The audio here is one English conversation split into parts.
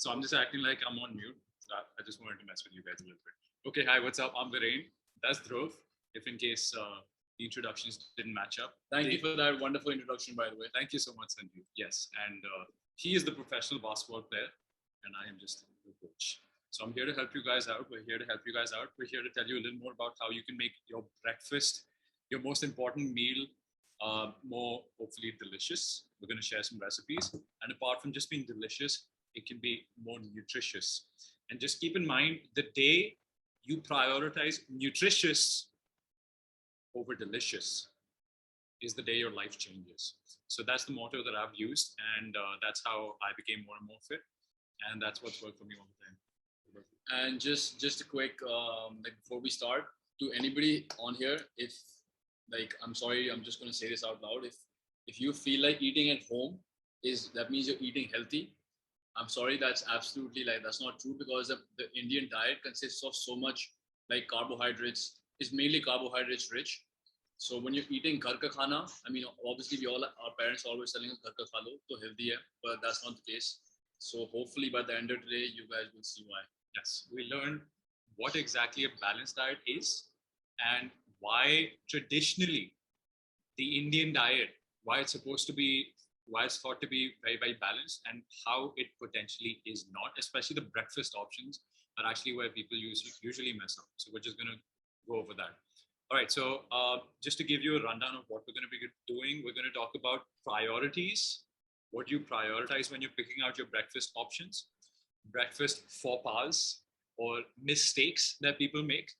So I'm just acting like I'm on mute. I just wanted to mess with you guys a little bit. Okay, hi, what's up? I'm Viren. That's Dhruv. If in case the introductions didn't match up. Thank you for that wonderful introduction, by the way. Thank you so much, Sanjeev. Yes, and he is the professional basketball player, and I am just the coach. So I'm here to help you guys out. We're here to help you guys out. We're here to tell you a little more about how you can make your breakfast, your most important meal, more hopefully delicious. We're going to share some recipes. And apart from just being delicious, it can be more nutritious. And just keep in mind, the day you prioritize nutritious over delicious is the day your life changes. So that's the motto that I've used. And that's how I became more and more fit. And that's what's worked for me all the time. And just a quick, like before we start, to anybody on here, if like, I'm sorry, I'm just going to say this out loud. If you feel like eating at home that means you're eating healthy, I'm sorry, that's absolutely that's not true, because the Indian diet consists of so much like carbohydrates, is mainly carbohydrates rich. So when you're eating ghar ka khana, I mean, obviously our parents are always telling us ghar ka kha lo, to healthy hai, but that's not the case. So hopefully by the end of today, you guys will see why. Yes, we learned what exactly a balanced diet is and why traditionally the Indian diet, why it's supposed to be, why it's thought to be very, very balanced, and how it potentially is not, especially the breakfast options are actually where people usually mess up. So we're just going to go over that. All right, so just to give you a rundown of what we're going to be doing, we're going to talk about priorities. What do you prioritize when you're picking out your breakfast options? Breakfast faux pas or mistakes that people make.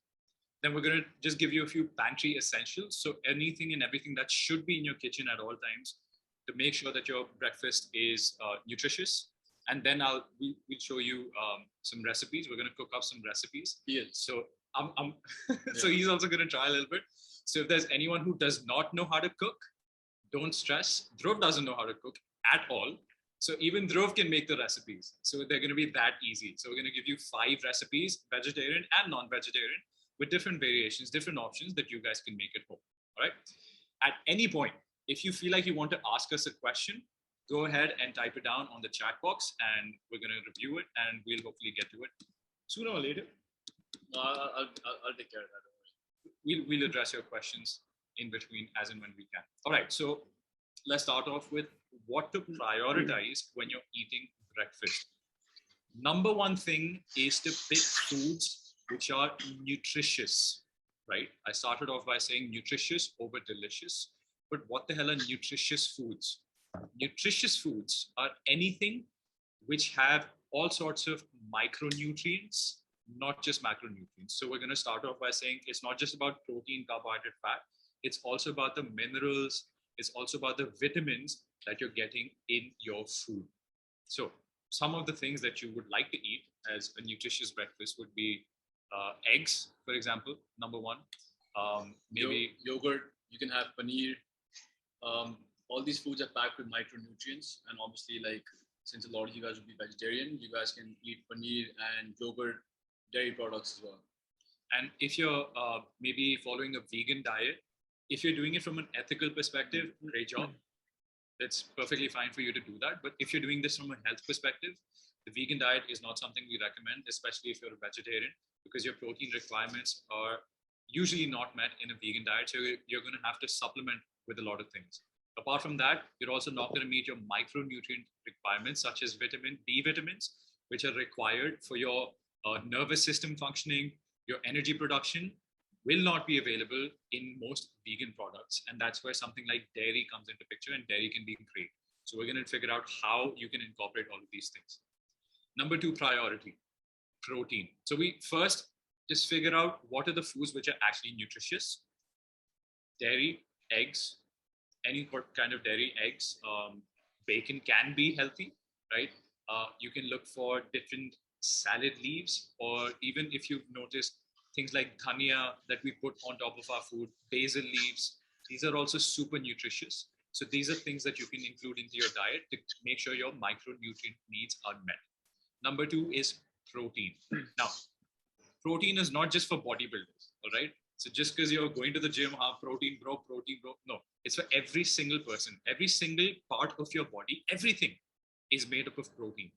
Then we're going to just give you a few pantry essentials. So anything and everything that should be in your kitchen at all times to make sure that your breakfast is nutritious. And then we'll show you some recipes. We're going to cook up some recipes. Yeah. So so he's also going to try a little bit. So if there's anyone who does not know how to cook, don't stress. Dhruv doesn't know how to cook at all. So even Dhruv can make the recipes. So they're going to be that easy. So we're going to give you 5 recipes, vegetarian and non-vegetarian, with different variations, different options that you guys can make at home. All right. At any point, if you feel like you want to ask us a question, go ahead and type it down on the chat box, and we're going to review it, and we'll hopefully get to it sooner or later. I'll take care of that. We'll address your questions in between as and when we can. All right. So let's start off with what to prioritize when you're eating breakfast. Number one thing is to pick foods which are nutritious, right? I started off by saying nutritious over delicious, but what the hell are nutritious foods? Nutritious foods are anything which have all sorts of micronutrients, not just macronutrients. So we're going to start off by saying it's not just about protein, carbohydrate, fat. It's also about the minerals. It's also about the vitamins that you're getting in your food. So some of the things that you would like to eat as a nutritious breakfast would be eggs, for example, number one. Maybe yogurt, you can have paneer. All these foods are packed with micronutrients, and obviously, like, since a lot of you guys will be vegetarian, you guys can eat paneer and yogurt, dairy products as well. And if you're maybe following a vegan diet, if you're doing it from an ethical perspective, great job. It's perfectly fine for you to do that. But if you're doing this from a health perspective, the vegan diet is not something we recommend, especially if you're a vegetarian, because your protein requirements are usually not met in a vegan diet. So you're going to have to supplement with a lot of things. Apart from that, you're also not going to meet your micronutrient requirements, such as vitamin B vitamins, which are required for your nervous system functioning. Your energy production will not be available in most vegan products. And that's where something like dairy comes into picture, and dairy can be great. So we're going to figure out how you can incorporate all of these things. Number 2 priority, protein. So we first just figure out what are the foods which are actually nutritious. Dairy, eggs, any kind of dairy, eggs, bacon can be healthy, right? You can look for different salad leaves, or even if you've noticed, things like dhania that we put on top of our food, basil leaves, these are also super nutritious. So these are things that you can include into your diet to make sure your micronutrient needs are met. Number 2 is protein. Now, protein is not just for bodybuilders, all right? So just because you're going to the gym, protein, bro. No, it's for every single person. Every single part of your body, everything is made up of protein.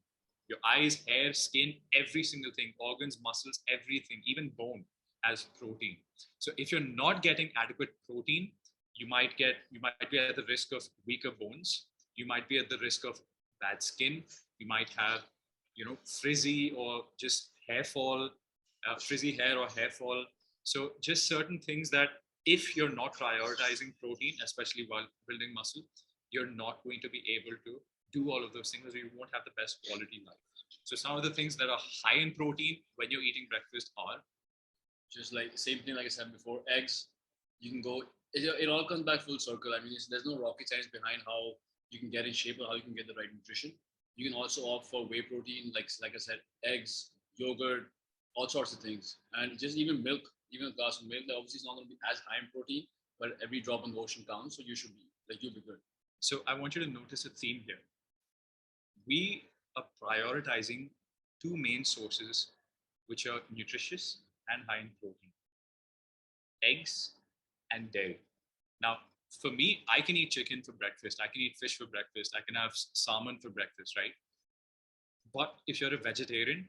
Your eyes, hair, skin, every single thing, organs, muscles, everything, even bone has protein. So if you're not getting adequate protein, you might be at the risk of weaker bones. You might be at the risk of bad skin. You might have, frizzy or just hair fall, frizzy hair or hair fall. So just certain things that if you're not prioritizing protein, especially while building muscle, you're not going to be able to do all of those things, or you won't have the best quality life. So some of the things that are high in protein when you're eating breakfast are just like same thing like I said before, eggs. You can go. It all comes back full circle. I mean, there's no rocket science behind how you can get in shape or how you can get the right nutrition. You can also opt for whey protein, like I said, eggs, yogurt, all sorts of things, and just even milk, even a glass of milk. That obviously is not going to be as high in protein, but every drop in the ocean counts. So you should be you'll be good. So I want you to notice a theme here. We are prioritizing two main sources which are nutritious and high in protein: eggs and dairy. Now, for me, I can eat chicken for breakfast, I can eat fish for breakfast, I can have salmon for breakfast, right? But if you're a vegetarian,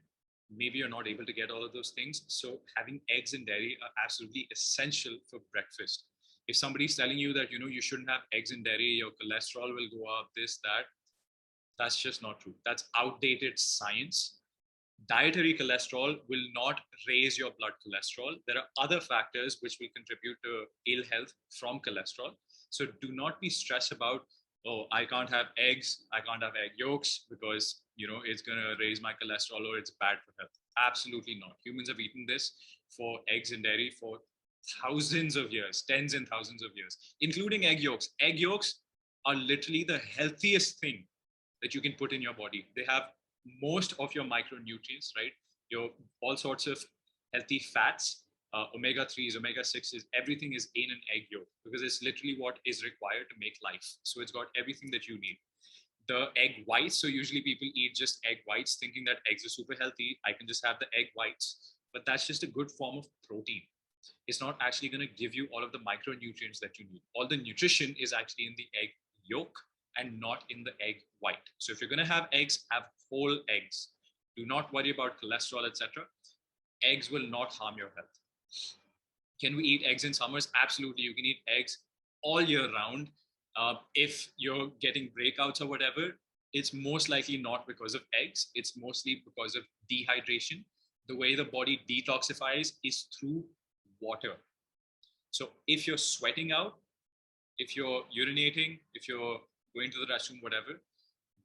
maybe you're not able to get all of those things. So having eggs and dairy are absolutely essential for breakfast. If somebody's telling you that you shouldn't have eggs and dairy, your cholesterol will go up, this, that, that's just not true. That's outdated science. Dietary cholesterol will not raise your blood cholesterol. There are other factors which will contribute to ill health from cholesterol. So do not be stressed about, oh, I can't have eggs, I can't have egg yolks because it's gonna raise my cholesterol or it's bad for health. Absolutely not. Humans have eaten this for eggs and dairy for thousands of years, tens and thousands of years, including egg yolks. Egg yolks are literally the healthiest thing that you can put in your body. They have most of your micronutrients, right? Your all sorts of healthy fats, omega 3s, omega 6s, everything is in an egg yolk because it's literally what is required to make life. So it's got everything that you need. The egg whites, so usually people eat just egg whites thinking that eggs are super healthy. I can just have the egg whites, but that's just a good form of protein. It's not actually going to give you all of the micronutrients that you need. All the nutrition is actually in the egg yolk and not in the egg white. So if you're going to have eggs, have whole eggs. Do not worry about cholesterol, etc. Eggs will not harm your health. Can we eat eggs in summers? Absolutely. You can eat eggs all year round. If you're getting breakouts or whatever, it's most likely not because of eggs. It's mostly because of dehydration. The way the body detoxifies is through water. So if you're sweating out, if you're urinating, if you're going to the restroom, whatever,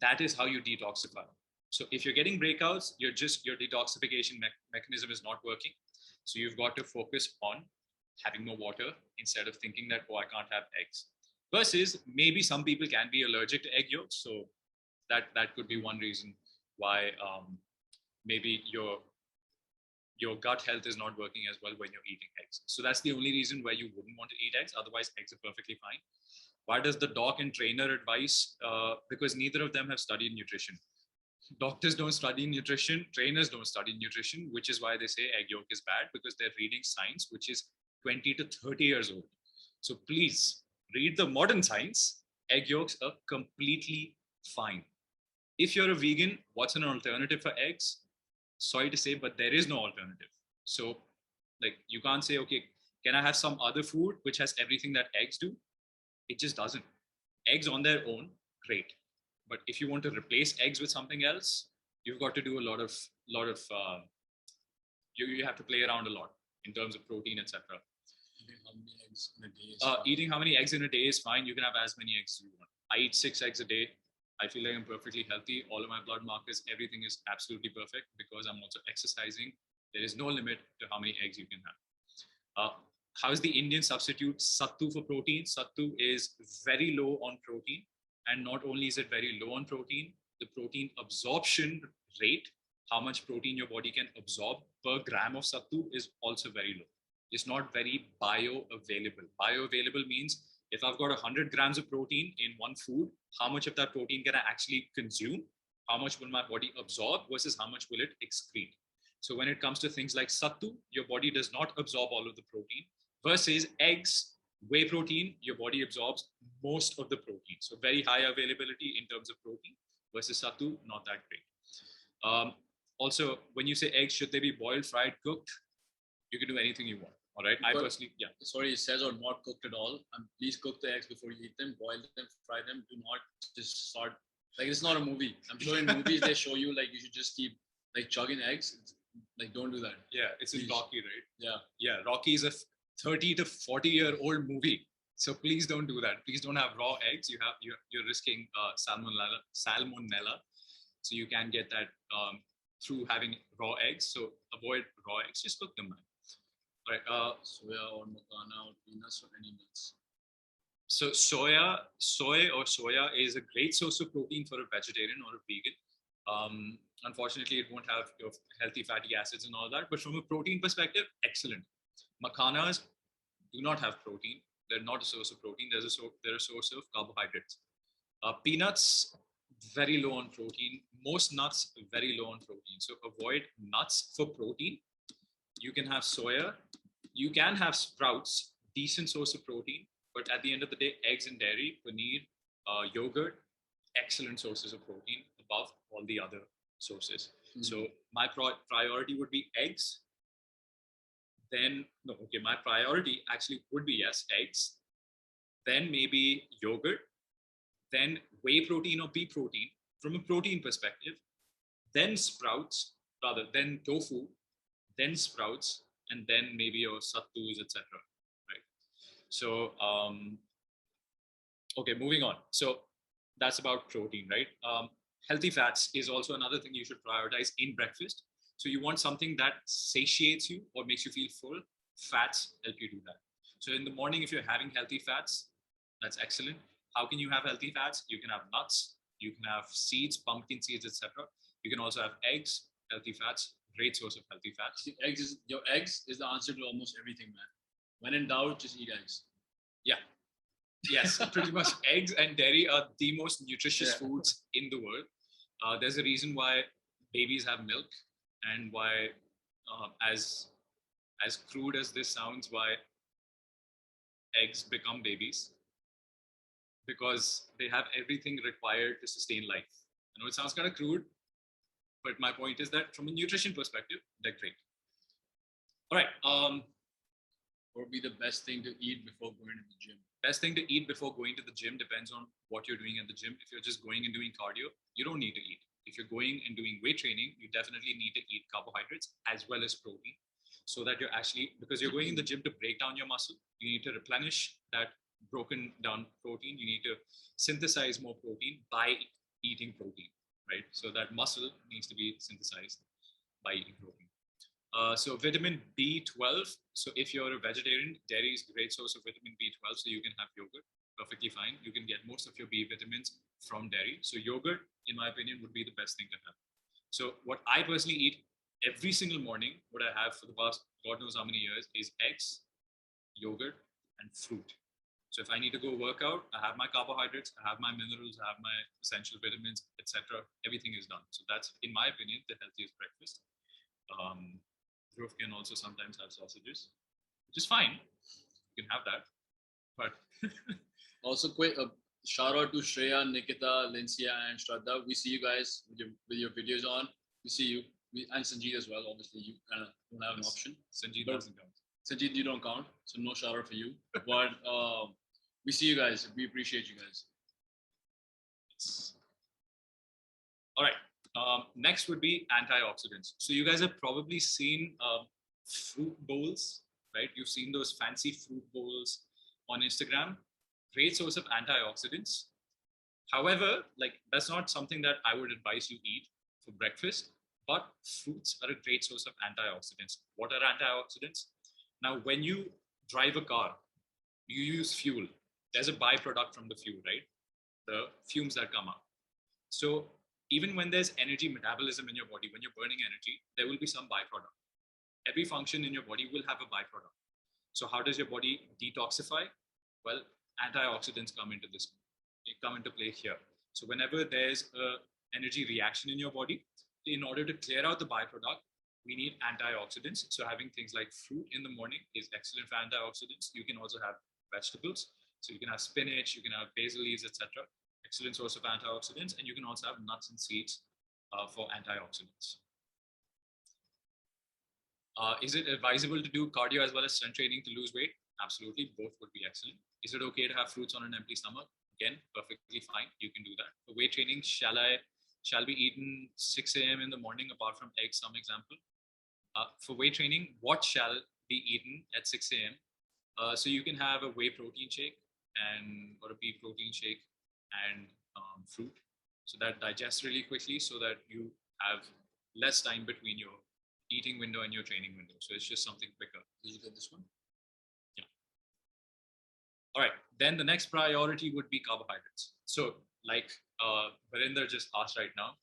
that is how you detoxify. So if you're getting breakouts, your detoxification mechanism is not working. So you've got to focus on having more water instead of thinking that, oh, I can't have eggs. Versus maybe some people can be allergic to egg yolks. So that could be one reason why maybe your gut health is not working as well when you're eating eggs. So that's the only reason why you wouldn't want to eat eggs. Otherwise, eggs are perfectly fine. Why does the doc and trainer advise? Because neither of them have studied nutrition. Doctors don't study nutrition, trainers don't study nutrition, which is why they say egg yolk is bad, because they're reading science, which is 20 to 30 years old. So please read the modern science. Egg yolks are completely fine. If you're a vegan, what's an alternative for eggs? Sorry to say, but there is no alternative. So like you can't say, okay, can I have some other food which has everything that eggs do? It just doesn't. Eggs on their own, great. But if you want to replace eggs with something else, you've got to do a lot of you have to play around a lot in terms of protein, etc. Eating how many eggs in a day is fine. You can have as many eggs as you want. I eat 6 eggs a day. I feel like I'm perfectly healthy. All of my blood markers, everything is absolutely perfect because I'm also exercising. There is no limit to how many eggs you can have. How is the Indian substitute sattu for protein? Sattu is very low on protein. And not only is it very low on protein, the protein absorption rate, how much protein your body can absorb per gram of sattu, is also very low. It's not very bioavailable. Bioavailable means if I've got 100 grams of protein in one food, how much of that protein can I actually consume? How much will my body absorb versus how much will it excrete? So when it comes to things like sattu, your body does not absorb all of the protein. Versus eggs, whey protein, your body absorbs most of the protein. So very high availability in terms of protein versus sattu, not that great. Also, when you say eggs, should they be boiled, fried, cooked? You can do anything you want. All right. I personally, yeah. Sorry, it says or not cooked at all. Please cook the eggs before you eat them. Boil them, fry them. Do not just start. Like, it's not a movie. I'm sure in movies they show you like you should just keep like chugging eggs. Like, don't do that. Yeah, it's in Rocky, right? Yeah. Yeah, Rocky is a 30 to 40-year-old movie. So please don't do that. Please don't have raw eggs. You're risking salmonella. So you can get that through having raw eggs. So avoid raw eggs. Just cook them, man. All right. Soya or makana or peanuts or any nuts. So soy or soya is a great source of protein for a vegetarian or a vegan. Unfortunately, it won't have your healthy fatty acids and all that. But from a protein perspective, excellent. Makanas do not have protein. They're not a source of protein. They're a source of carbohydrates. Peanuts, very low on protein. Most nuts, very low on protein. So avoid nuts for protein. You can have soya. You can have sprouts, decent source of protein. But at the end of the day, eggs and dairy, paneer, yogurt, excellent sources of protein above all the other sources. Mm-hmm. So my priority would be eggs. My priority actually would be, yes, eggs. Then maybe yogurt. Then whey protein or pea protein from a protein perspective. Then sprouts, then tofu, then sprouts, and then maybe your sattus, etc. Right? So, okay, moving on. So that's about protein, right? Healthy fats is also another thing you should prioritize in breakfast. So you want something that satiates you or makes you feel full. Fats help you do that. So in the morning, if you're having healthy fats, that's excellent. How can you have healthy fats? You can have nuts, you can have seeds, pumpkin seeds, etc. You can also have eggs, healthy fats, great source of healthy fats. Your eggs is the answer to almost everything, man. When in doubt, just eat eggs. Yeah. Yes, pretty much eggs and dairy are the most nutritious foods in the world. There's a reason why babies have milk, and why, as crude as this sounds, why eggs become babies, because they have everything required to sustain life. I know it sounds kind of crude, but my point is that from a nutrition perspective, they're great. All right. What would be the best thing to eat before going to the gym? Best thing to eat before going to the gym depends on what you're doing at the gym. If you're just going and doing cardio, you don't need to eat. If you're going and doing weight training, you definitely need to eat carbohydrates as well as protein, so that you're actually, because you're going in the gym to break down your muscle, you need to replenish that broken down protein. You need to synthesize more protein by eating protein, right? So that muscle needs to be synthesized by eating protein. So vitamin B12. So if you're a vegetarian, dairy is a great source of vitamin B12. So you can have yogurt, perfectly fine. You can get most of your B vitamins from dairy. So yogurt, in my opinion, would be the best thing to have. So what I personally eat every single morning, what I have for the past God knows how many years, is eggs, yogurt, and fruit. So if I need to go work out, I have my carbohydrates, I have my minerals, I have my essential vitamins, etc. Everything is done. So that's, in my opinion, the healthiest breakfast. Dhruv can also sometimes have sausages, which is fine. You can have that. But also, quick shout out to Shreya, Nikita, Lincia, and Shraddha. We see you guys with your videos on. We see you. And Sanjeet as well. Obviously, you kind of don't have an option. Sanjeet doesn't count. Sanjeet, you don't count, so no shout out for you. But we see you guys. We appreciate you guys. Yes. All right. Next would be antioxidants. So you guys have probably seen fruit bowls, right? You've seen those fancy fruit bowls on Instagram. Great source of antioxidants. However, that's not something that I would advise you eat for breakfast, but fruits are a great source of antioxidants. What are antioxidants? Now, when you drive a car, you use fuel. There's a byproduct from the fuel, right? The fumes that come out. So even when there's energy metabolism in your body, when you're burning energy, there will be some byproduct. Every function in your body will have a byproduct. So how does your body detoxify? Well, antioxidants come into play here. So whenever there's a energy reaction in your body, in order to clear out the byproduct, we need antioxidants. So having things like fruit in the morning is excellent for antioxidants. You can also have vegetables. So you can have spinach, you can have basil leaves, etc. Excellent source of antioxidants. And you can also have nuts and seeds for antioxidants. Is it advisable to do cardio as well as strength training to lose weight? Absolutely, both would be excellent. Is it okay to have fruits on an empty stomach? Again, perfectly fine. You can do that. For weight training, shall be eaten 6 a.m. in the morning apart from eggs? Some example. For weight training, what shall be eaten at 6 a.m.? So you can have a whey protein shake or a pea protein shake and fruit, so that digests really quickly, so that you have less time between your eating window and your training window. So it's just something quicker. Did you get this one? Yeah. All right. Then the next priority would be carbohydrates. So like Varinder just asked right now,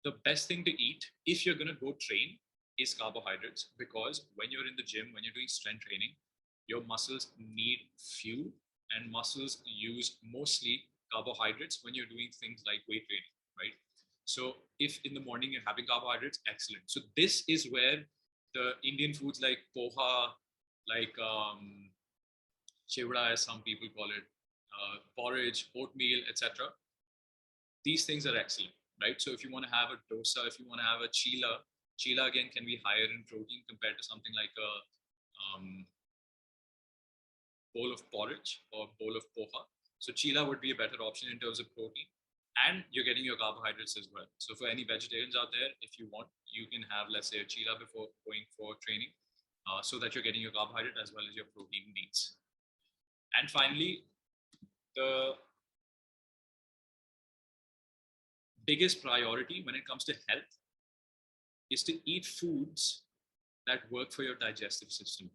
the best thing to eat if you're going to go train is carbohydrates, because when you're in the gym, when you're doing strength training, your muscles need fuel, and muscles use mostly carbohydrates when you're doing things like weight training, right? So if in the morning you're having carbohydrates, excellent. So this is where the Indian foods like poha, like chivda, as some people call it, porridge, oatmeal, etc. These things are excellent, right? So if you want to have a dosa, if you want to have a chila again can be higher in protein compared to something like a bowl of porridge or bowl of poha. So chila would be a better option in terms of protein, and you're getting your carbohydrates as well. So for any vegetarians out there, if you want, you can have, let's say, a chila before going for training, so that you're getting your carbohydrate as well as your protein needs. And finally, the biggest priority when it comes to health is to eat foods that work for your digestive system.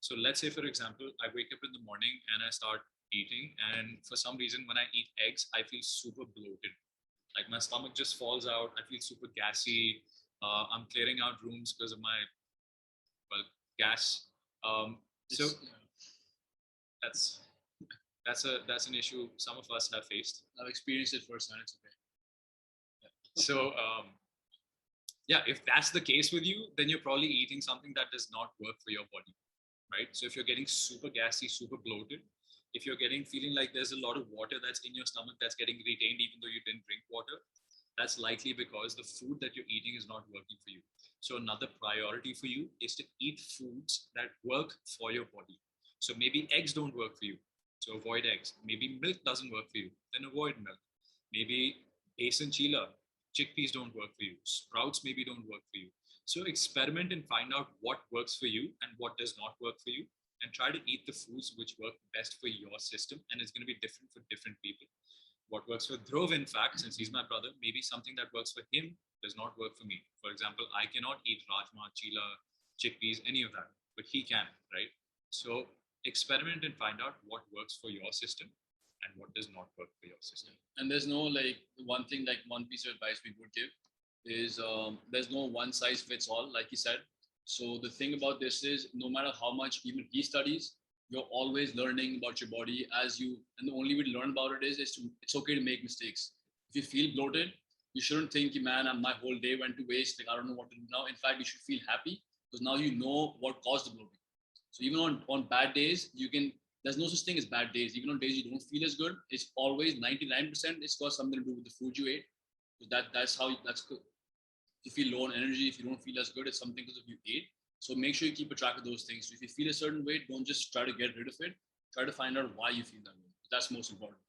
So let's say, for example, I wake up in the morning and I start eating, and for some reason, when I eat eggs, I feel super bloated. Like my stomach just falls out. I feel super gassy. I'm clearing out rooms because of my gas. So that's an issue some of us have faced. I've experienced it firsthand. It's okay. So yeah, if that's the case with you, then you're probably eating something that does not work for your body, right? So if you're getting super gassy, super bloated, if you're feeling like there's a lot of water that's in your stomach that's getting retained even though you didn't drink water, that's likely because the food that you're eating is not working for you. So another priority for you is to eat foods that work for your body. So maybe eggs don't work for you, so avoid eggs. Maybe milk doesn't work for you, then avoid milk. Maybe besan chila, chickpeas don't work for you. Sprouts maybe don't work for you. So experiment and find out what works for you and what does not work for you, and try to eat the foods which work best for your system. And it's going to be different for different people. What works for Dhruv, in fact, since he's my brother, maybe something that works for him does not work for me. For example, I cannot eat rajma, chila, chickpeas, any of that, but he can, right? So experiment and find out what works for your system and what does not work for your system. And there's no one piece of advice we would give is there's no one size fits all, like he said. So the thing about this is, no matter how much even he studies, you're always learning about your body and the only way to learn about it is it's okay to make mistakes. If you feel bloated, you shouldn't think, man, my whole day went to waste. Like, I don't know what to do now. In fact, you should feel happy because now you know what caused the bloating. So even on bad days, there's no such thing as bad days. Even on days you don't feel as good, it's always 99%. It's got something to do with the food you ate. So that's good. If you feel low on energy, if you don't feel as good, it's something because of you ate. So make sure you keep a track of those things. So if you feel a certain way, don't just try to get rid of it. Try to find out why you feel that way. That's most important.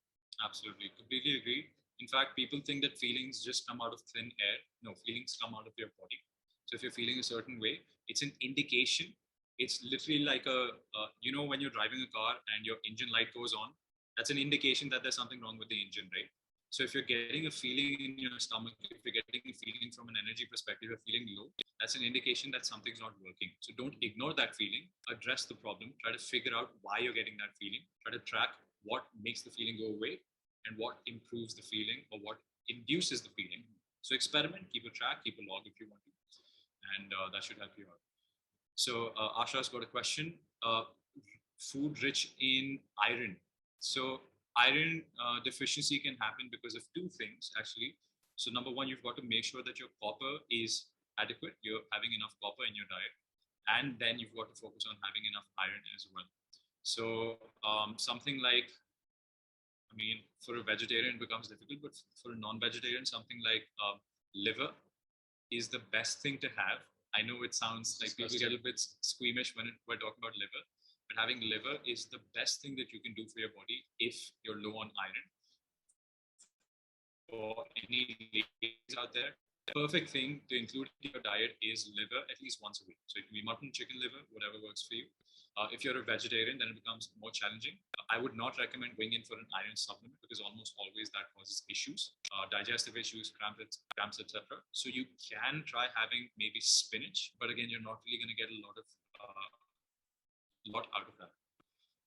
Absolutely. Completely agree. In fact, people think that feelings just come out of thin air. No, feelings come out of your body. So if you're feeling a certain way, it's an indication. It's literally like when you're driving a car and your engine light goes on, that's an indication that there's something wrong with the engine, right? So if you're getting a feeling in your stomach, if you're getting a feeling from an energy perspective, you're feeling low, that's an indication that something's not working. So don't ignore that feeling, address the problem, try to figure out why you're getting that feeling, try to track what makes the feeling go away and what improves the feeling or what induces the feeling. So experiment, keep a track, keep a log if you want to, and that should help you out. So Asha's got a question. Food rich in iron. So iron deficiency can happen because of two things, actually. So number one, you've got to make sure that your copper is adequate. You're having enough copper in your diet. And then you've got to focus on having enough iron as well. So something like mean, for a vegetarian, it becomes difficult, but for a non-vegetarian, something like liver is the best thing to have. I know it sounds like people get a bit squeamish when we're talking about liver, but having liver is the best thing that you can do for your body if you're low on iron. For any ladies out there, the perfect thing to include in your diet is liver at least once a week. So it can be mutton, chicken liver, whatever works for you. If you're a vegetarian, then it becomes more challenging. I would not recommend going in for an iron supplement because almost always that causes issues, digestive issues, cramps, etc. So you can try having maybe spinach, but again, you're not really going to get a lot out of that.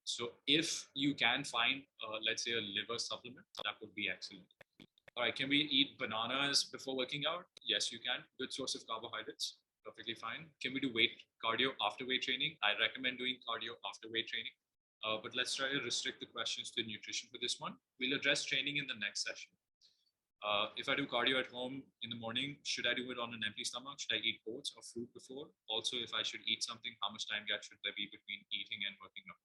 So if you can find, let's say, a liver supplement, that would be excellent. All right, can we eat bananas before working out? Yes, you can. Good source of carbohydrates. Perfectly fine. Can we do cardio after weight training? I recommend doing cardio after weight training. But let's try to restrict the questions to nutrition for this one. We'll address training in the next session. If I do cardio at home in the morning, should I do it on an empty stomach? Should I eat oats or fruit before? Also, if I should eat something, how much time gap should there be between eating and working out?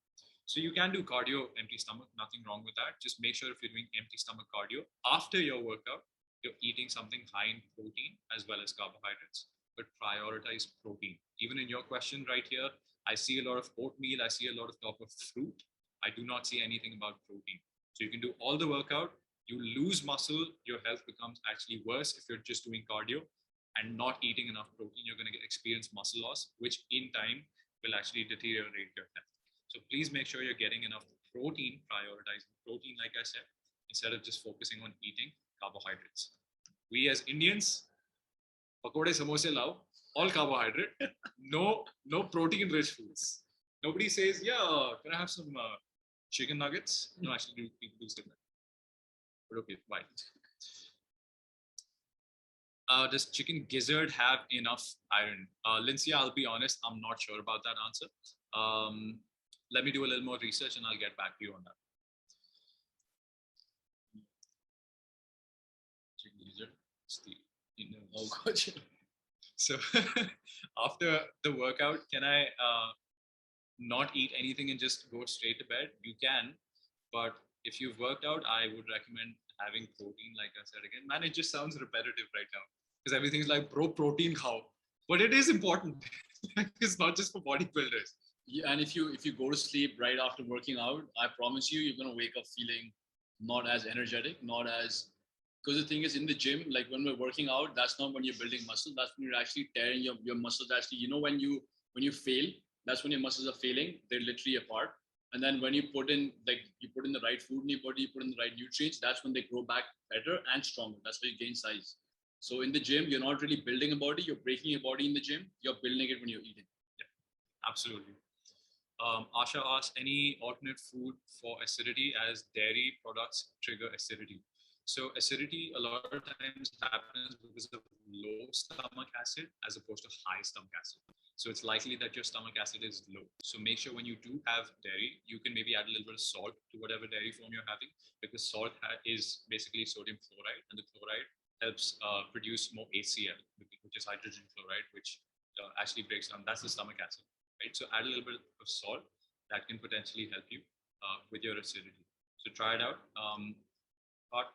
So you can do cardio empty stomach, nothing wrong with that. Just make sure if you're doing empty stomach cardio after your workout, you're eating something high in protein as well as carbohydrates, but prioritize protein. Even in your question right here, I see a lot of oatmeal, I see a lot of talk of fruit. I do not see anything about protein. So you can do all the workout, you lose muscle, your health becomes actually worse if you're just doing cardio and not eating enough protein. You're going to experience muscle loss, which in time will actually deteriorate your health. So please make sure you're getting enough protein, prioritizing protein, like I said, instead of just focusing on eating carbohydrates. We as Indians, pakode, samosa, love, all carbohydrate, no protein-rich foods. Nobody says, yeah, can I have some chicken nuggets? No, actually, people do say that. But okay, fine. Does chicken gizzard have enough iron? Lindsay, I'll be honest, I'm not sure about that answer. Let me do a little more research and I'll get back to you on that. Chicken gizzard. Oh, gotcha. So after the workout, can I not eat anything and just go straight to bed? You can, but if you've worked out, I would recommend having protein, like I said again. Man, it just sounds repetitive right now because everything's like, bro, protein khao. But it is important. It's not just for bodybuilders. Yeah, and if you go to sleep right after working out, I promise you, you're gonna wake up feeling not as energetic, not as, because the thing is in the gym, like when we're working out, that's not when you're building muscle. That's when you're actually tearing your muscles. Actually, you know, when you fail, that's when your muscles are failing. They're literally apart. And then when you put in the right food in your body, you put in the right nutrients, that's when they grow back better and stronger. That's how you gain size. So in the gym, you're not really building a body. You're breaking your body in the gym. You're building it when you're eating. Yeah, absolutely. Asha asks, any alternate food for acidity as dairy products trigger acidity? So acidity a lot of times happens because of low stomach acid as opposed to high stomach acid. So it's likely that your stomach acid is low. So make sure when you do have dairy, you can maybe add a little bit of salt to whatever dairy form you're having, because salt is basically sodium chloride, and the chloride helps produce more HCl, which is hydrogen chloride, which actually breaks down. That's the stomach acid. Right? So add a little bit of salt that can potentially help you with your acidity. So try it out. But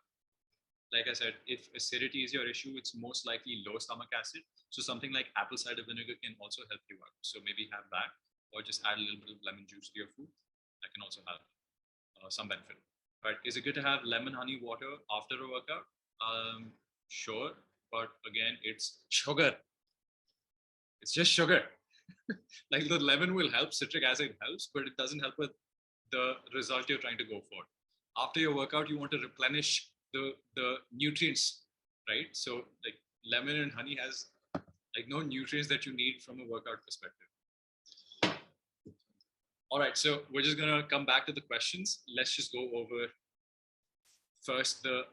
like I said, if acidity is your issue, it's most likely low stomach acid. So something like apple cider vinegar can also help you out. So maybe have that, or just add a little bit of lemon juice to your food. That can also have some benefit. But is it good to have lemon honey water after a workout? Sure, but again, it's sugar. It's just sugar. Like the lemon will help, citric acid helps, but it doesn't help with the result you're trying to go for. After your workout, you want to replenish the nutrients, right? So like lemon and honey has like no nutrients that you need from a workout perspective. All right, so we're just gonna come back to the questions. Let's just go over first the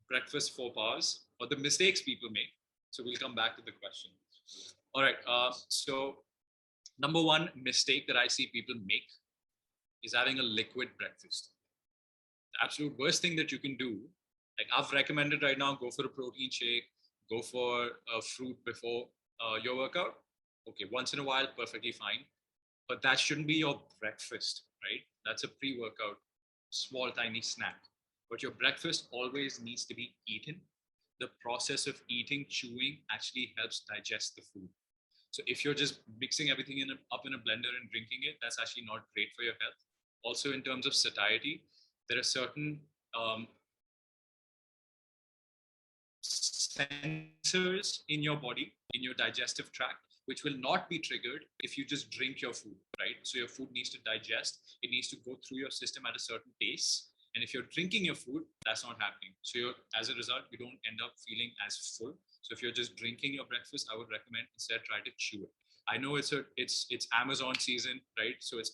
breakfast faux pas or the mistakes people make. So we'll come back to the question. All right, so number one mistake that I see people make is having a liquid breakfast. The absolute worst thing that you can do, like I've recommended right now, go for a protein shake, go for a fruit before your workout. Okay, once in a while, perfectly fine. But that shouldn't be your breakfast, right? That's a pre-workout, small, tiny snack. but your breakfast always needs to be eaten. The process of eating, chewing actually helps digest the food. So if you're just mixing everything up in a blender and drinking it, that's actually not great for your health. Also, in terms of satiety, there are certain sensors in your body, in your digestive tract, which will not be triggered if you just drink your food, right? So your food needs to digest, it needs to go through your system at a certain pace. And if you're drinking your food, that's not happening. So as a result, you don't end up feeling as full. So if you're just drinking your breakfast, I would recommend instead try to chew it. I know it's Amazon season, right? So it's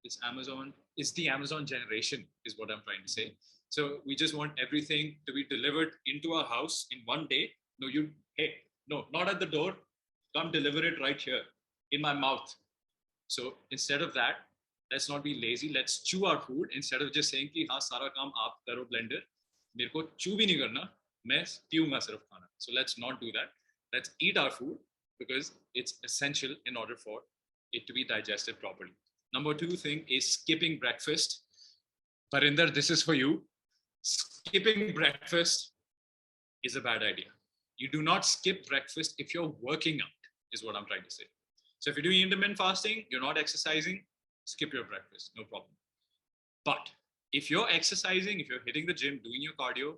it's the Amazon generation is what I'm trying to say. So we just want everything to be delivered into our house in one day. No, not at the door. Come deliver it right here in my mouth. So instead of that, let's not be lazy. Let's chew our food instead of just saying कि हाँ सारा काम आप करो blender. मेरे को chew भी नहीं करना. मैं पीऊँगा सिर्फ खाना. So let's not do that. Let's eat our food because it's essential in order for it to be digested properly. Number 2 thing is skipping breakfast. Parinder, this is for you. Skipping breakfast is a bad idea. You do not skip breakfast if you're working out, is what I'm trying to say. So if you're doing intermittent fasting, you're not exercising, skip your breakfast, no problem. But if you're exercising, if you're hitting the gym, doing your cardio,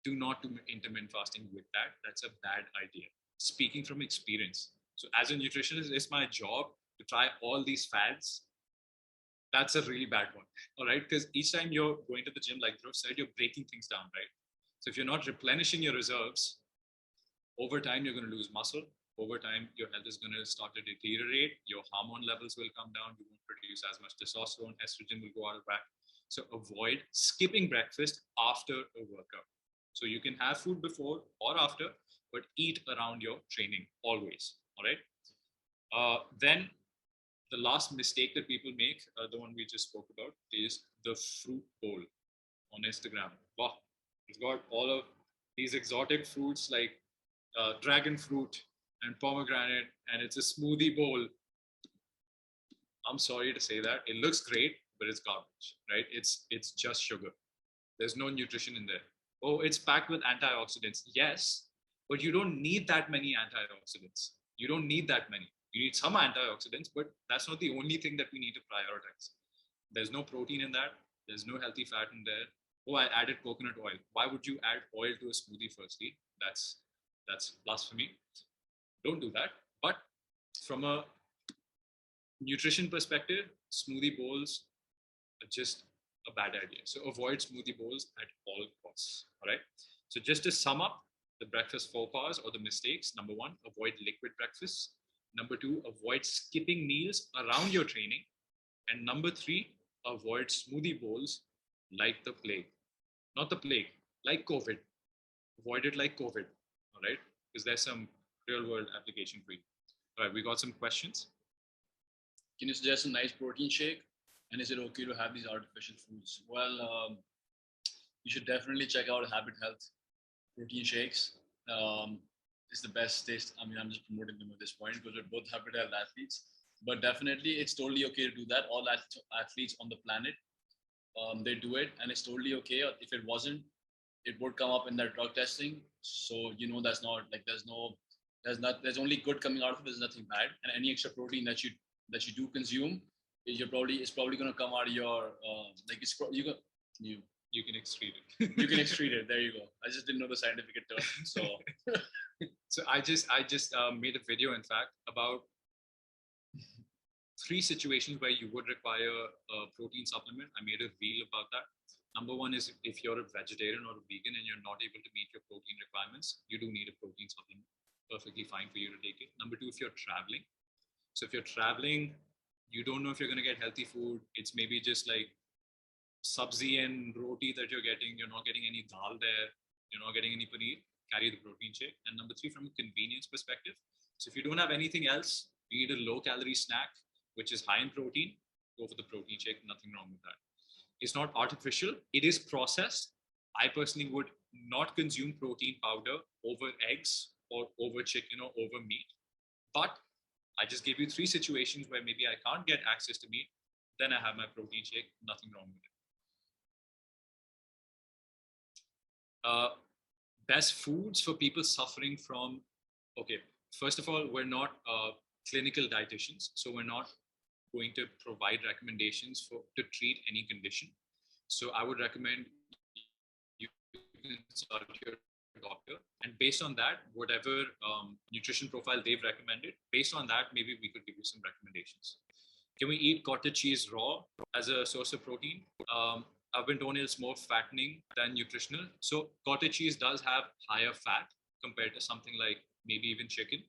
do not do intermittent fasting with that. That's a bad idea. Speaking from experience. So as a nutritionist, it's my job to try all these fads. That's a really bad one, all right? Because each time you're going to the gym, like Dhruv said, you're breaking things down, right? So if you're not replenishing your reserves, over time, you're going to lose muscle. Over time, your health is going to start to deteriorate. Your hormone levels will come down. You won't produce as much testosterone. Estrogen will go out of whack. So avoid skipping breakfast after a workout. So you can have food before or after, but eat around your training always, all right? Then the last mistake that people make, the one we just spoke about, is the fruit bowl on Instagram. Wow, it's got all of these exotic fruits like dragon fruit and pomegranate, and it's a smoothie bowl. I'm sorry to say that. It looks great, but it's garbage, right? It's just sugar. There's no nutrition in there. Oh, it's packed with antioxidants. Yes, but you don't need that many antioxidants. You don't need that many. You need some antioxidants, but that's not the only thing that we need to prioritize. There's no protein in that. There's no healthy fat in there. Oh, I added coconut oil. Why would you add oil to a smoothie firstly? That's blasphemy. Don't do that. But from a nutrition perspective, smoothie bowls are just a bad idea. So avoid smoothie bowls at all costs. All right. So just to sum up the breakfast faux pas or the mistakes, number 1, avoid liquid breakfast. Number 2, avoid skipping meals around your training. And number 3, avoid smoothie bowls like the plague. Not the plague, like COVID. Avoid it like COVID. All right. Because there's some real world application for you. All right. We got some questions. Can you suggest a nice protein shake? And is it okay to have these artificial foods? Well, you should definitely check out Habit Health protein shakes. It's the best taste. I mean, I'm just promoting them at this point because we're both Habit Health athletes. But definitely, it's totally okay to do that. All athletes on the planet, they do it, and it's totally okay. If it wasn't, it would come up in their drug testing. So that's not like there's only good coming out of it. There's nothing bad, and any extra protein that you do consume, it's probably going to come out of your you can excrete it. You can excrete it. There you go. I just didn't know the scientific term. So so I just made a video, in fact, about 3 situations where you would require a protein supplement. I made a reel about that. Number 1 is if you're a vegetarian or a vegan and you're not able to meet your protein requirements, you do need a protein supplement. Perfectly fine for you to take it. Number 2, if you're traveling. So if you're traveling, you don't know if you're going to get healthy food. It's maybe just like sabzi and roti that you're getting. You're not getting any dal there. You're not getting any paneer. Carry the protein shake. And number 3, from a convenience perspective. So if you don't have anything else, you need a low calorie snack, which is high in protein, go for the protein shake. Nothing wrong with that. It's not artificial. It is processed. I personally would not consume protein powder over eggs or over chicken or over meat. But I just gave you 3 situations where maybe I can't get access to meat. then I have my protein shake. Nothing wrong with it. Best foods for people suffering from, okay, first of all, we're not clinical dietitians, so we're not going to provide recommendations to treat any condition. So I would recommend you consult your doctor, and based on that, whatever nutrition profile they've recommended, based on that, maybe we could give you some recommendations. Can we eat cottage cheese raw as a source of protein? I've been told it's more fattening than nutritional. So cottage cheese does have higher fat compared to something like maybe even chicken.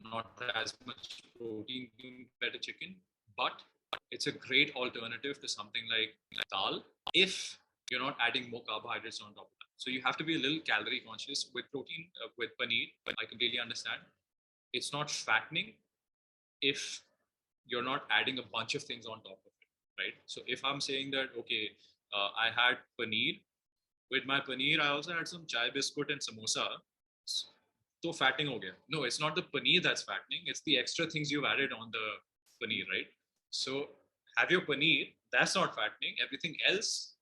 Not as much protein compared to chicken, but it's a great alternative to something like dal if you're not adding more carbohydrates on top of that. So you have to be a little calorie conscious with protein, with paneer. I completely understand. It's not fattening if you're not adding a bunch of things on top of it, right? So if I'm saying that, okay, I had paneer, with my paneer, I also had some chai biscuit and samosa. So fattening ho gaya. No, it's not the paneer that's fattening. It's the extra things you've added on the paneer, right? So have your paneer. That's not fattening. Everything else,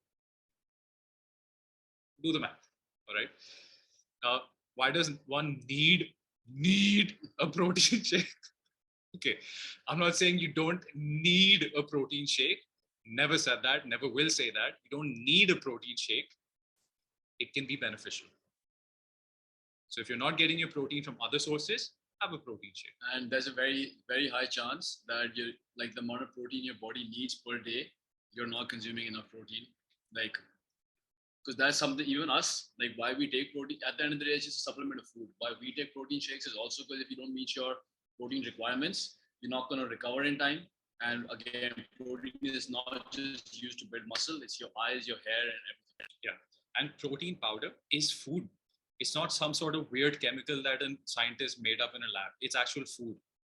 do the math. All right. Why does one need a protein shake? Okay, I'm not saying you don't need a protein shake. Never said that. Never will say that. You don't need a protein shake. It can be beneficial. So if you're not getting your protein from other sources, have a protein shake. And there's a very, very high chance that you like the amount of protein your body needs per day, you're not consuming enough protein. Like, because that's something, even us, like why we take protein, at the end of the day, it's just a supplement of food. Why we take protein shakes is also because if you don't meet your protein requirements, you're not going to recover in time. And again, protein is not just used to build muscle, it's your eyes, your hair, and everything. Yeah. And protein powder is food. It's not some sort of weird chemical that a scientist made up in a lab. It's actual food.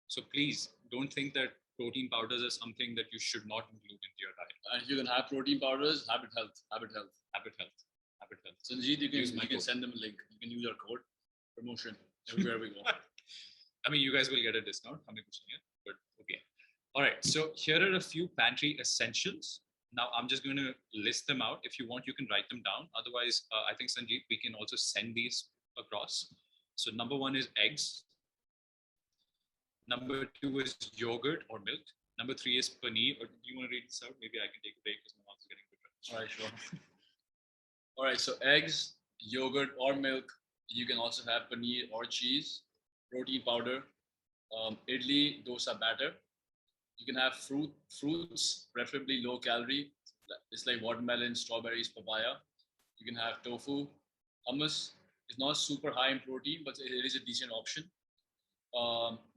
So please don't think that protein powders are something that you should not include into your diet. And if you can have protein powders, habit health, habit health, habit health, habit health. Sanjeet, you can send them a link. You can use our code promotion everywhere we go. I mean, you guys will get a discount. I'm pushing it, but okay. All right. So here are a few pantry essentials. Now I'm just going to list them out. If you want, you can write them down. Otherwise, I think Sanjeet, we can also send these across. So number one is eggs. Number two is yogurt or milk. Number three is paneer. Or do you want to read this out? Maybe I can take a break because my mouth is getting bitter. All right, sure. All right, so eggs, yogurt or milk. You can also have paneer or cheese, protein powder, idli, dosa batter. You can have fruits, preferably low calorie. It's like watermelon, strawberries, papaya. You can have tofu, hummus. It's not super high in protein, but it is a decent option.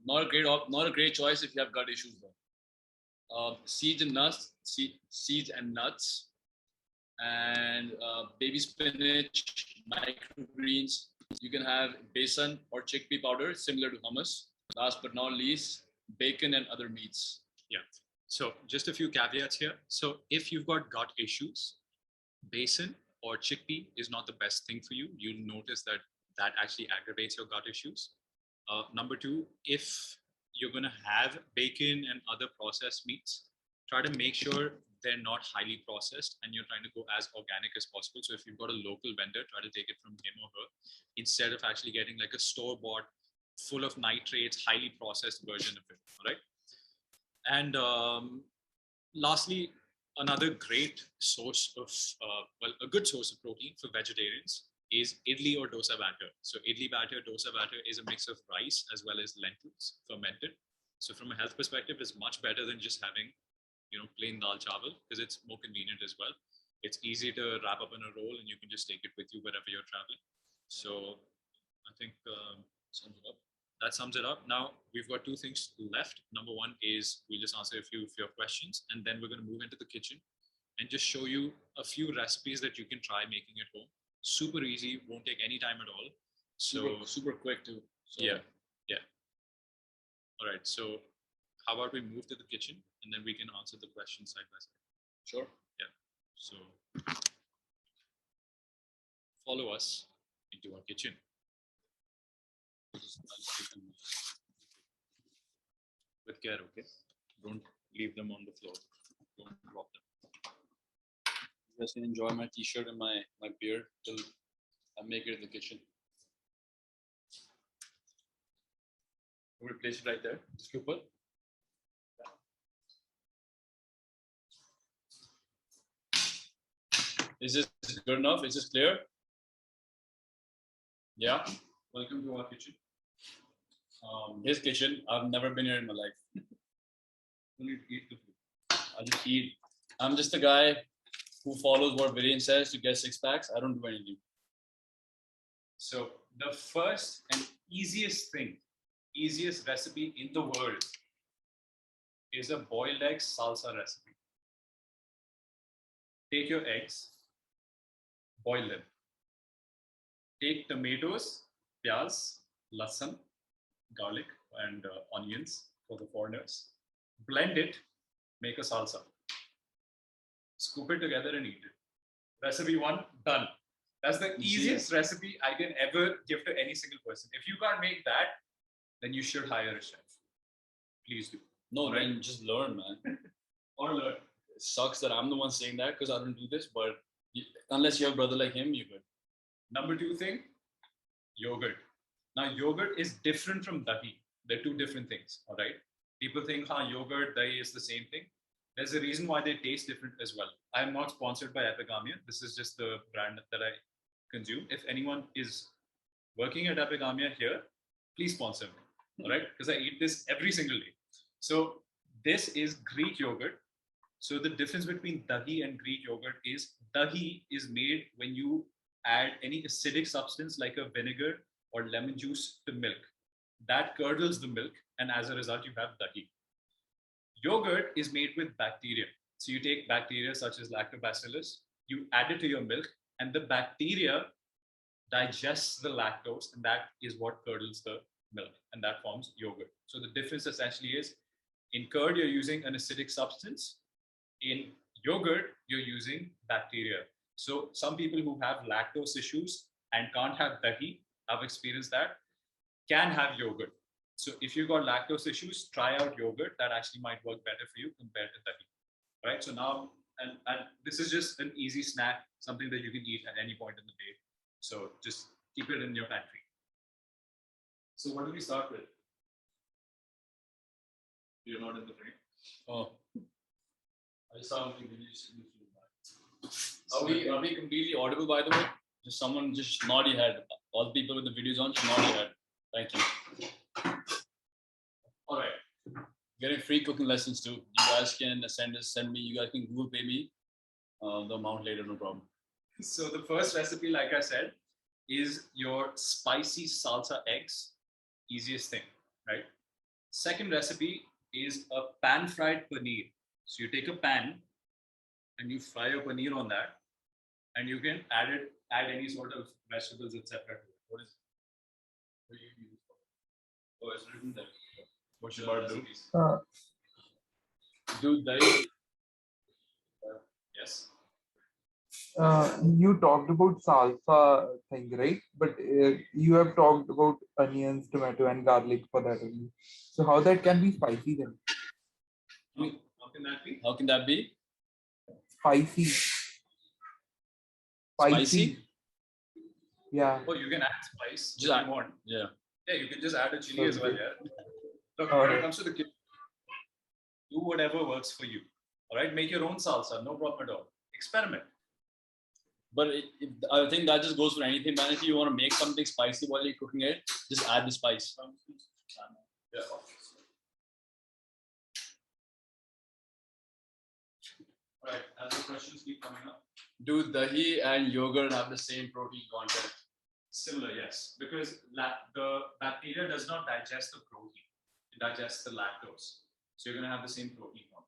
Not a great choice if you have gut issues though. Seeds and nuts, and baby spinach, microgreens. You can have besan or chickpea powder, similar to hummus. Last but not least, bacon and other meats. Yeah. So just a few caveats here. So if you've got gut issues, besan or chickpea is not the best thing for you. You'll notice that actually aggravates your gut issues. Number two, if you're going to have bacon and other processed meats, try to make sure they're not highly processed and you're trying to go as organic as possible. So if you've got a local vendor, try to take it from him or her instead of actually getting like a store-bought, full of nitrates, highly processed version of it. All right. And lastly, another great source of, a good source of protein for vegetarians is idli or dosa batter. So idli batter, dosa batter is a mix of rice as well as lentils fermented. So from a health perspective, it's much better than just having, plain dal chawal because it's more convenient as well. It's easy to wrap up in a roll and you can just take it with you wherever you're traveling. So I think that sums it up. Now we've got two things left. Number one is we'll just answer a few of your questions and then we're going to move into the kitchen and just show you a few recipes that you can try making at home. Super easy, won't take any time at all. So super quick too. So. Yeah. All right. So how about we move to the kitchen and then we can answer the questions side by side. Sure. Yeah. So follow us into our kitchen. With care, okay? Don't leave them on the floor. Don't drop them. You guys can enjoy my t-shirt and my beer till I make it in the kitchen. We'll place it right there. Scoop it. Is this good enough? Is this clear? Yeah. Welcome to our kitchen. His kitchen. I've never been here in my life. Only to eat the food. I just eat. I'm just a guy who follows what Viren says to get 6 packs. I don't do anything. So the first and easiest recipe in the world is a boiled egg salsa recipe. Take your eggs, boil them. Take tomatoes, pyaz, lasan, garlic, and onions for the foreigners. Blend it, make a salsa. Scoop it together and eat it. Recipe 1, done. That's the easiest recipe I can ever give to any single person. If you can't make that, then you should hire a chef. Please do. No, right? Then just learn, man. Or learn. It sucks that I'm the one saying that because I don't do this, but unless you have a brother like him, you're good. Number 2 thing, yogurt. Now, yogurt is different from dahi. They're 2 different things, all right? People think, yogurt, dahi is the same thing. There's a reason why they taste different as well. I am not sponsored by Epigamia. This is just the brand that I consume. If anyone is working at Epigamia here, please sponsor me, all right? Because I eat this every single day. So this is Greek yogurt. So the difference between dahi and Greek yogurt is dahi is made when you add any acidic substance like a vinegar or lemon juice to milk. That curdles the milk, and as a result, you have dahi. Yogurt is made with bacteria. So you take bacteria such as lactobacillus, you add it to your milk, and the bacteria digests the lactose, and that is what curdles the milk, and that forms yogurt. So the difference essentially is, in curd, you're using an acidic substance. In yogurt, you're using bacteria. So some people who have lactose issues and can't have dahi, I've experienced that, can have yogurt. So if you've got lactose issues, try out yogurt. That actually might work better for you compared to dahi. Right? So now, and this is just an easy snack, something that you can eat at any point in the day. So just keep it in your pantry. So what do we start with? You're not in the frame. Oh. I saw you. Are we completely audible, by the way? Just someone just nod your head. All the people with the videos on, just nod your head. Thank you. All right. Getting free cooking lessons too. You guys can send me. You guys can Google pay me the amount later, no problem. So the first recipe, like I said, is your spicy salsa eggs. Easiest thing, right? Second recipe is a pan-fried paneer. So you take a pan and you fry your paneer on that, and you can add any sort of vegetables, etc. What is it? What do you use for? Oh, it's written there. What should I do? Do dahi. Yes. You talked about salsa thing, right? But you have talked about onions, tomato, and garlic for that only. So how that can be spicy then? How can that be? How can that be? Spicy. Spicy? Yeah. Oh, you can add spice Just if you want. Yeah. Yeah, you can just add a chili as well. Yeah. Look, All when right. it comes to the kitchen, do whatever works for you. All right, make your own salsa, no problem at all. Experiment. But I think that just goes for anything, man. If you want to make something spicy while you're cooking it, just add the spice. Yeah. All right, as the questions keep coming up. Do dahi and yogurt have the same protein content? Similar, yes, because the bacteria does not digest the protein; it digests the lactose. So you're going to have the same protein content.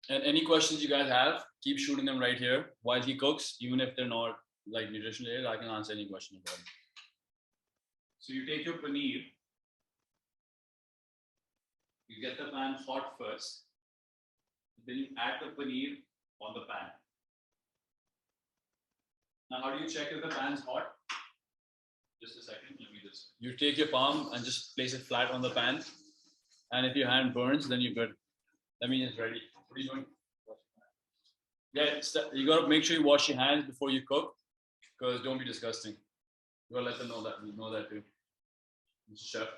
And any questions you guys have, keep shooting them right here while he cooks, even if they're not like nutrition related. I can answer any question about it. So you take your paneer, you get the pan hot first, then you add the paneer on the pan. Now, how do you check if the pan's hot? Just a second, let me just. You take your palm and just place it flat on the pan. And if your hand burns, then you're good. Let me just ready. What are you doing? Yeah, you gotta make sure you wash your hands before you cook, because don't be disgusting. You gotta let them know that. We know that too. Chef.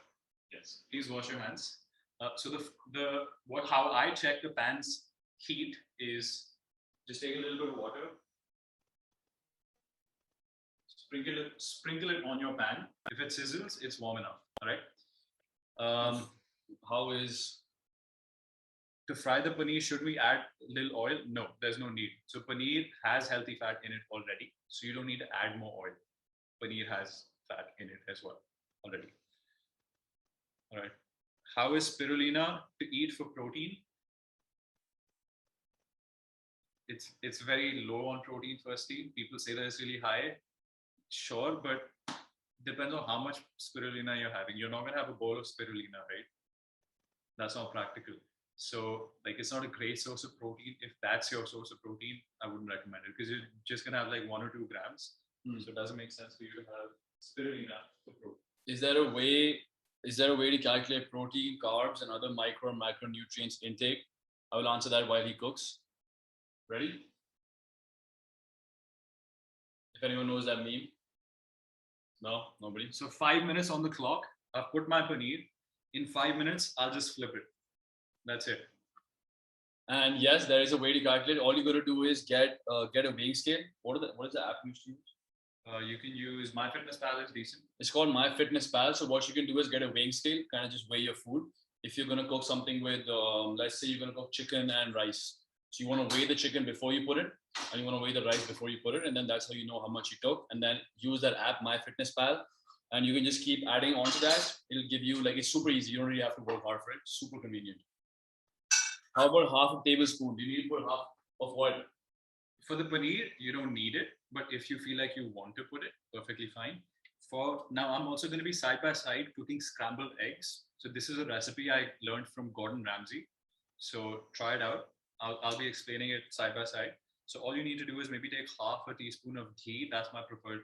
Yes, please wash your hands. So how I check the pan's heat is just take a little bit of water, sprinkle it on your pan. If it sizzles, it's warm enough. All right. How is To fry the paneer, should we add little oil? No, there's no need. So paneer has healthy fat in it already, so you don't need to add more oil. Paneer has fat in it as well already. All right. How is spirulina to eat for protein? It's very low on protein. Firstly, people say that it's really high. Sure, but depends on how much spirulina you're having. You're not gonna have a bowl of spirulina, right? That's not practical. So like it's not a great source of protein. If that's your source of protein, I wouldn't recommend it because you're just gonna have like 1 or 2 grams. So it doesn't make sense for you to have spirulina for protein. Is there a way to calculate protein, carbs, and other micro and macronutrients intake? I will answer that while he cooks. Ready? If anyone knows that meme. No, nobody. So 5 minutes on the clock. I've put my paneer. In 5 minutes, I'll just flip it. That's it. And yes, there is a way to calculate. All you got to do is get a weighing scale. What is the app you use? You can use MyFitnessPal. It's decent. It's called MyFitnessPal. So what you can do is get a weighing scale, kind of just weigh your food. If you're gonna cook something with, let's say you're gonna cook chicken and rice, so you want to weigh the chicken before you put it, and you want to weigh the rice before you put it, and then that's how you know how much you took. And then use that app MyFitnessPal, and you can just keep adding on to that. It'll give you it's super easy. You don't really have to work hard for it. Super convenient. How about half a tablespoon? Do you need to put half of what? For the paneer, you don't need it, but if you feel like you want to put it, perfectly fine. For now, I'm also going to be side by side cooking scrambled eggs. So this is a recipe I learned from Gordon Ramsay. So try it out. I'll be explaining it side by side. So all you need to do is maybe take half a teaspoon of ghee. That's my preferred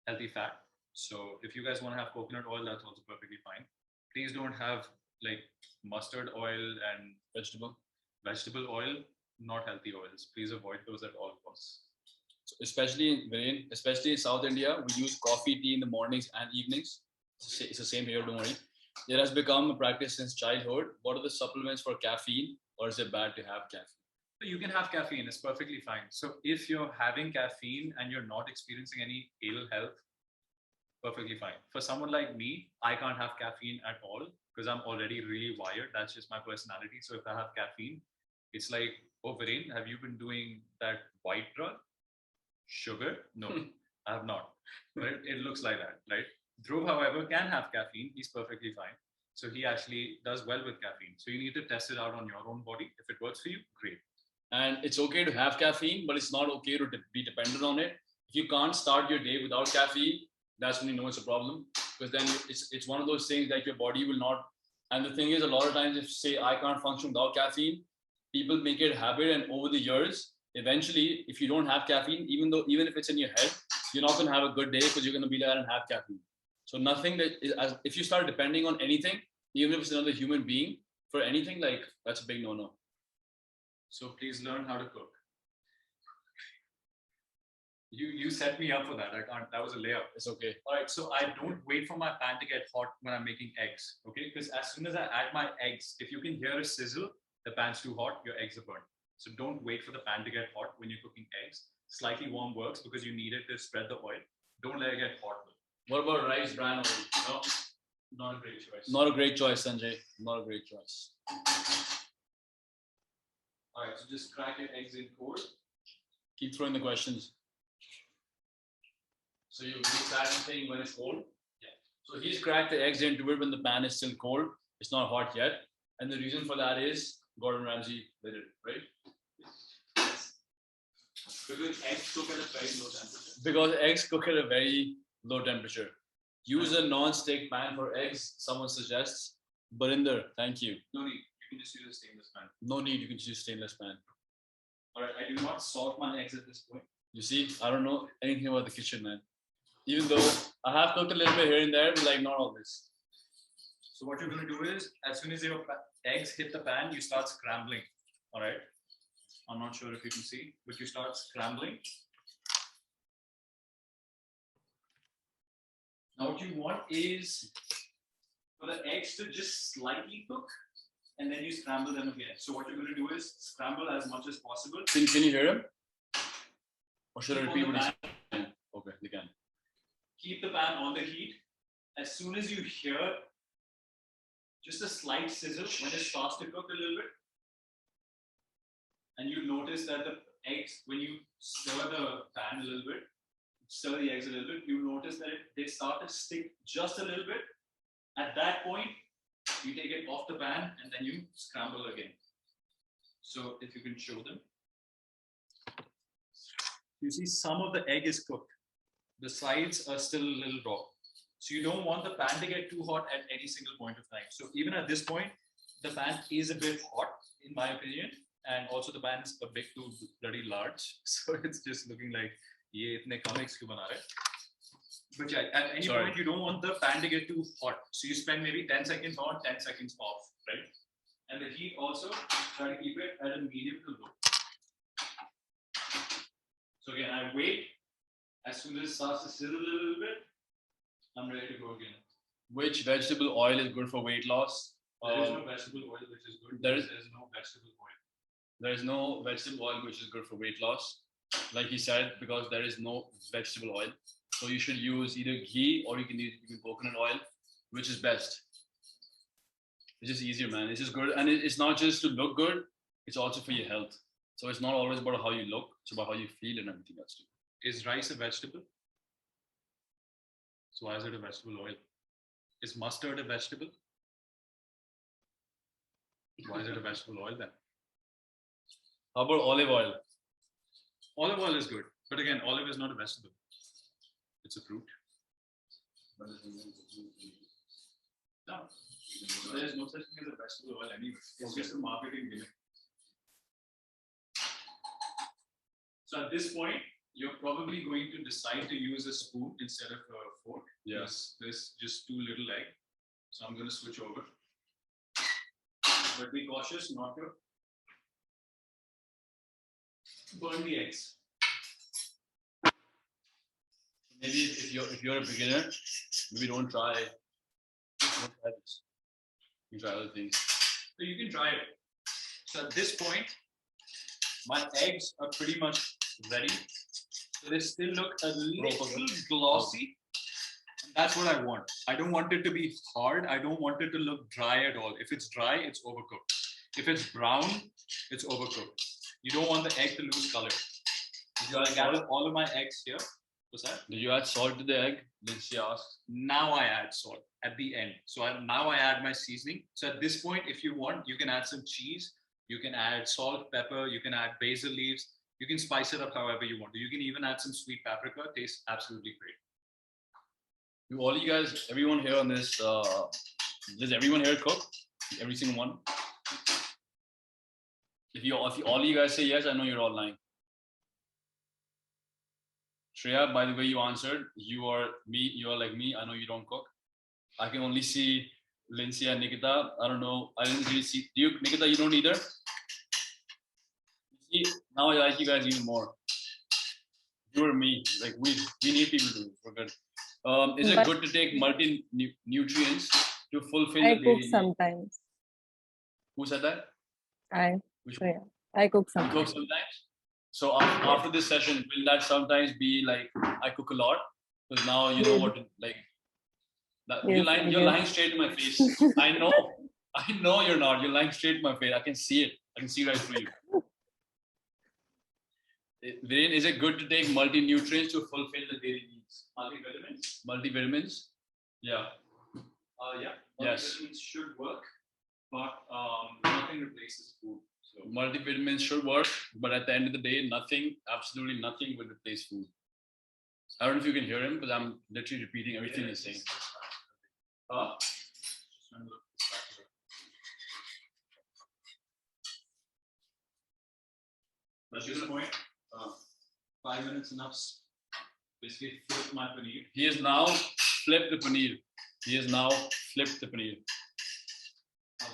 healthy fat. So if you guys want to have coconut oil, that's also perfectly fine. Please don't have like mustard oil and vegetable oil, not healthy oils. Please avoid those at all costs. So especially in Viren, especially in South India, we use coffee, tea in the mornings and evenings. It's the same here, don't worry. It has become a practice since childhood. What are the supplements for caffeine, or is it bad to have caffeine? You can have caffeine, it's perfectly fine. So if you're having caffeine and you're not experiencing any ill health, perfectly fine. For someone like me, I can't have caffeine at all because I'm already really wired. That's just my personality. So if I have caffeine, it's like, oh, Viren, have you been doing that white drug? Sugar? No, I have not. But it looks like that, right? Dhruv, however, can have caffeine. He's perfectly fine. So he actually does well with caffeine. So you need to test it out on your own body. If it works for you, great. And it's okay to have caffeine, but it's not okay to be dependent on it. If you can't start your day without caffeine, that's when you know it's a problem. Because then it's one of those things that your body will not. And the thing is, a lot of times, if say I can't function without caffeine, people make it a habit, and over the years, eventually, if you don't have caffeine, even if it's in your head, you're not going to have a good day because you're going to be there and have caffeine. So nothing that is, if you start depending on anything, even if it's another human being for anything, like that's a big no-no. So please learn how to cook. You set me up for that. I can't. That was a layup. It's okay. All right. So I don't wait for my pan to get hot when I'm making eggs. Okay. Because as soon as I add my eggs, if you can hear a sizzle, the pan's too hot, your eggs are burnt. So don't wait for the pan to get hot when you're cooking eggs. Slightly warm works because you need it to spread the oil. Don't let it get hot. What about rice bran oil? No, not a great choice. Not a great choice, Sanjay. Not a great choice. All right. So just crack your eggs in cold. Keep throwing the questions. So you start saying when it's cold? Yeah. So he's cracked the eggs into it when the pan is still cold. It's not hot yet. And the reason for that is Gordon Ramsay did it, right? Yes. Because eggs cook at a very low temperature. Because eggs cook at a very low temperature. Use a non-stick pan for eggs, someone suggests. Barinder, thank you. No need. You can just use a stainless pan. No need. You can just use stainless pan. All right. I do not salt my eggs at this point. You see, I don't know anything about the kitchen, man. Even though I have cooked a little bit here and there, but like not all this. So what you're going to do is, as soon as your eggs hit the pan, you start scrambling. All right. I'm not sure if you can see, but you start scrambling. Now what you want is for the eggs to just slightly cook, and then you scramble them again. So what you're going to do is scramble as much as possible. Can you hear him? Or should I repeat what he's saying? Okay, you can. Keep the pan on the heat. As soon as you hear just a slight sizzle when it starts to cook a little bit, and you notice that the eggs, when you stir the pan a little bit, stir the eggs a little bit, you notice that they start to stick just a little bit. At that point, you take it off the pan and then you scramble again. So if you can show them. You see some of the egg is cooked. The sides are still a little raw. So you don't want the pan to get too hot at any single point of time. So even at this point, the pan is a bit hot, in my opinion. And also the pan is a bit too bloody large. So it's just looking like, ye itne kam eggs kyun bana rahe? But yeah, at any point, you don't want the pan to get too hot. So you spend maybe 10 seconds on, 10 seconds off, right? And the heat also, try to keep it at a medium to low. So again, I wait. As soon as it starts to sizzle a little bit, I'm ready to go again. Which vegetable oil is good for weight loss? There is no vegetable oil which is good. There is no vegetable oil. There is no vegetable oil which is good for weight loss. Like he said, because there is no vegetable oil. So you should use either ghee or you can use coconut oil, which is best. It's just easier, man. It's just good. And it's not just to look good, it's also for your health. So it's not always about how you look, it's about how you feel and everything else too. Is rice a vegetable? So why is it a vegetable oil? Is mustard a vegetable? Why is it a vegetable oil then? How about olive oil? Olive oil is good. But again, olive is not a vegetable. It's a fruit. No. There is no such thing as a vegetable oil anyway. It's just a marketing gimmick. So at this point, you're probably going to decide to use a spoon instead of a fork. Yes. There's just too little egg. So I'm going to switch over. But be cautious not to burn the eggs. Maybe if you're a beginner, maybe don't try this. You try other things. So you can try it. So at this point, my eggs are pretty much ready. So they still look a little glossy. And that's what I want. I don't want it to be hard. I don't want it to look dry at all. If it's dry, it's overcooked. If it's brown, it's overcooked. You don't want the egg to lose color. So I gather all of my eggs here. What's that? Did you add salt to the egg? Lindsay asked. Now I add salt at the end. So now I add my seasoning. So at this point, if you want, you can add some cheese. You can add salt, pepper. You can add basil leaves. You can spice it up however you want to. You can even add some sweet paprika. Tastes absolutely great. Do all you guys, everyone here on this, does everyone here cook? Every single one? If all you guys say yes, I know you're all lying. Shreya, by the way you answered, you are like me. I know you don't cook. I can only see Lindsay and Nikita. I don't know. I didn't really see. Do you, Nikita, you don't either? See, now I like you guys even more. You or me. Like we need people to do it. We're good. Is it good to take multi-nutrients to fulfill I the cook daily sometimes. needs? Who said that? I cook You sometimes. cook sometimes? So after this session, will that sometimes be like, I cook a lot? Because now you know what to, like, that, Yes, you're lying straight to my face. I know you're not. You're lying straight to my face. I can see it. I can see right through you. Viren, is it good to take multi-nutrients to fulfill the daily needs? Multivitamins? Multivitamins? Yeah. Yeah. Yes. Multivitamins should work, but nothing replaces food. So Multivitamins should work, but at the end of the day, nothing, absolutely nothing will replace food. I don't know if you can hear him because I'm literally repeating everything he's saying. At this point, 5 minutes enough. Basically, flip my paneer. He has now flipped the paneer. He has now flipped the paneer.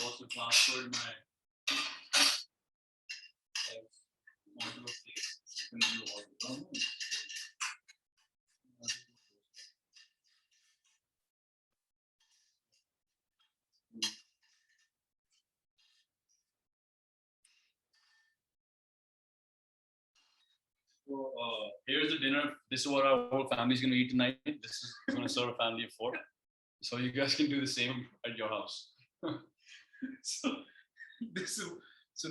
also transferred my eggs onto a plate. And then you order. So here's the dinner. This is what our whole family's gonna eat tonight. This is gonna serve a family of 4. So you guys can do the same at your house. So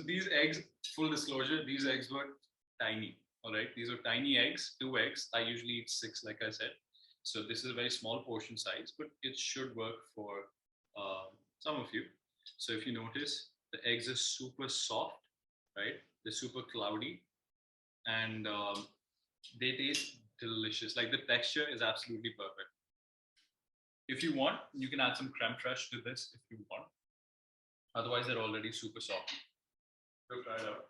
these eggs, full disclosure, these eggs were tiny. All right, these are tiny eggs, 2 eggs. I usually eat 6, like I said. So this is a very small portion size, but it should work for some of you. So if you notice, the eggs are super soft, right? They're super cloudy, and they taste delicious. Like the texture is absolutely perfect. If you want, you can add some creme fraiche to this if you want. Otherwise, they're already super soft. So try it out.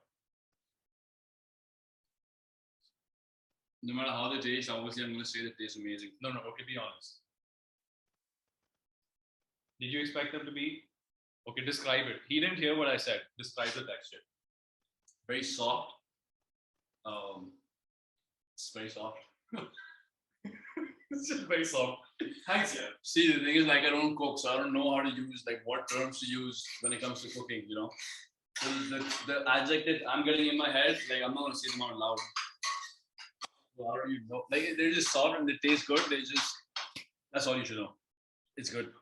No matter how they taste, obviously I'm gonna say that tastes amazing. No, okay, be honest. Did you expect them to be? Okay, describe it. He didn't hear what I said. Describe the texture. Very soft. It's very soft. It's just very soft. Thanks, yeah. See, the thing is, like, I don't cook, so I don't know how to use, like, what terms to use when it comes to cooking, you know? So the adjectives I'm getting in my head, like, I'm not gonna say them out loud. So how do you know? Like, they're just soft and they taste good. They just, that's all you should know. It's good.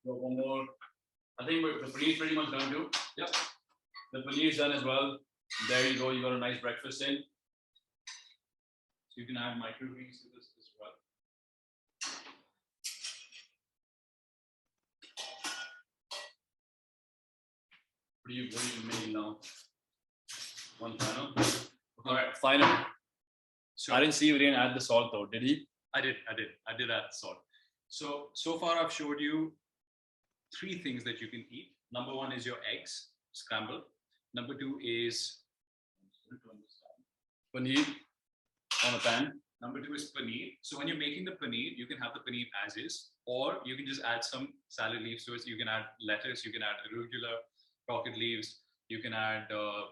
So one more. I think the paneer pretty much done too. Yep. The paneer is done as well. There you go. You got a nice breakfast in. So you can add microgreens to this as well. What are you making now? One final. All right, final. So I didn't see Viren add the salt though, did he? I did add salt. So far I've showed you 3 things that you can eat. Number 1 is your eggs scrambled. Number 2 is Paneer on a pan. Number 2 is paneer. So when you're making the paneer, you can have the paneer as is, or you can just add some salad leaves to it. You can add lettuce, you can add arugula, rocket leaves, you can add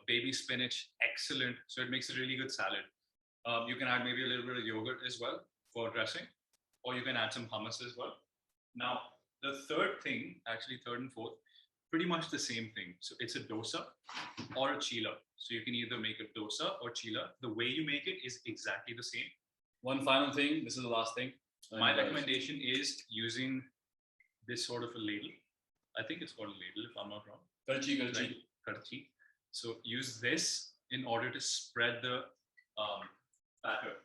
baby spinach. Excellent. So it makes a really good salad. You can add maybe a little bit of yogurt as well for dressing, or you can add some hummus as well. Now, the third thing, actually third and fourth, pretty much the same thing. So it's a dosa or a chila. So you can either make a dosa or chila. The way you make it is exactly the same. One final thing. This is the last thing. My recommendation is using this sort of a ladle. I think it's called a ladle, if I'm not wrong. Karchi. So use this in order to spread the batter.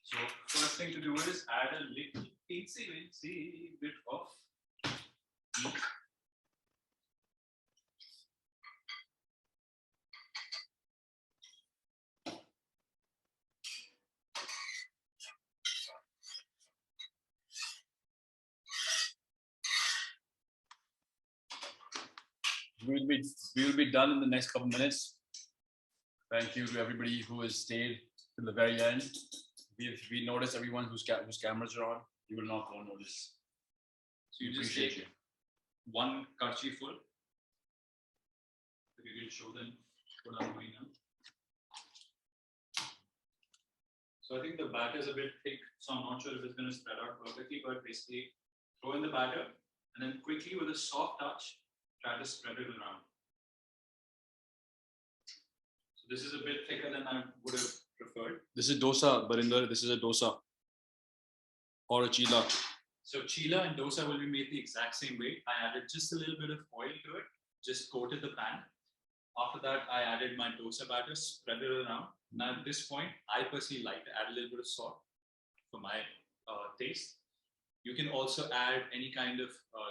So first thing to do is add a little teensy bit of ghee. We will be done in the next couple minutes. Thank you to everybody who has stayed till the very end. We notice everyone whose cameras are on. You will not go notice. So you just take 1 karchi full. If you can show them what I'm doing now. So I think the batter is a bit thick, so I'm not sure if it's going to spread out perfectly, but basically throw in the batter and then quickly with a soft touch, try to spread it around. So this is a bit thicker than I would have preferred. This is dosa, Barinder. This is a dosa or a chila. So chila and dosa will be made the exact same way. I added just a little bit of oil to it, just coated the pan. After that, I added my dosa batter, spread it around. Now at this point, I personally like to add a little bit of salt for my taste. You can also add any kind of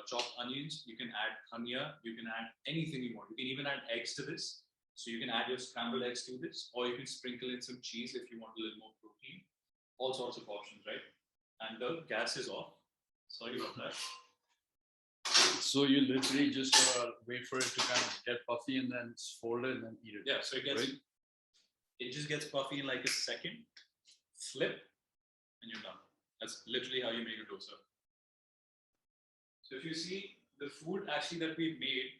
chopped onions. You can add dhania. You can add anything you want. You can even add eggs to this. So you can add your scrambled eggs to this, or you can sprinkle in some cheese if you want a little more protein. All sorts of options, right? And the gas is off. Sorry about that. So you literally just wait for it to kind of get puffy and then fold it and then eat it. Yeah, so it just gets puffy in like a second. Flip, and you're done. That's literally how you make a dosa. So if you see, the food actually that we made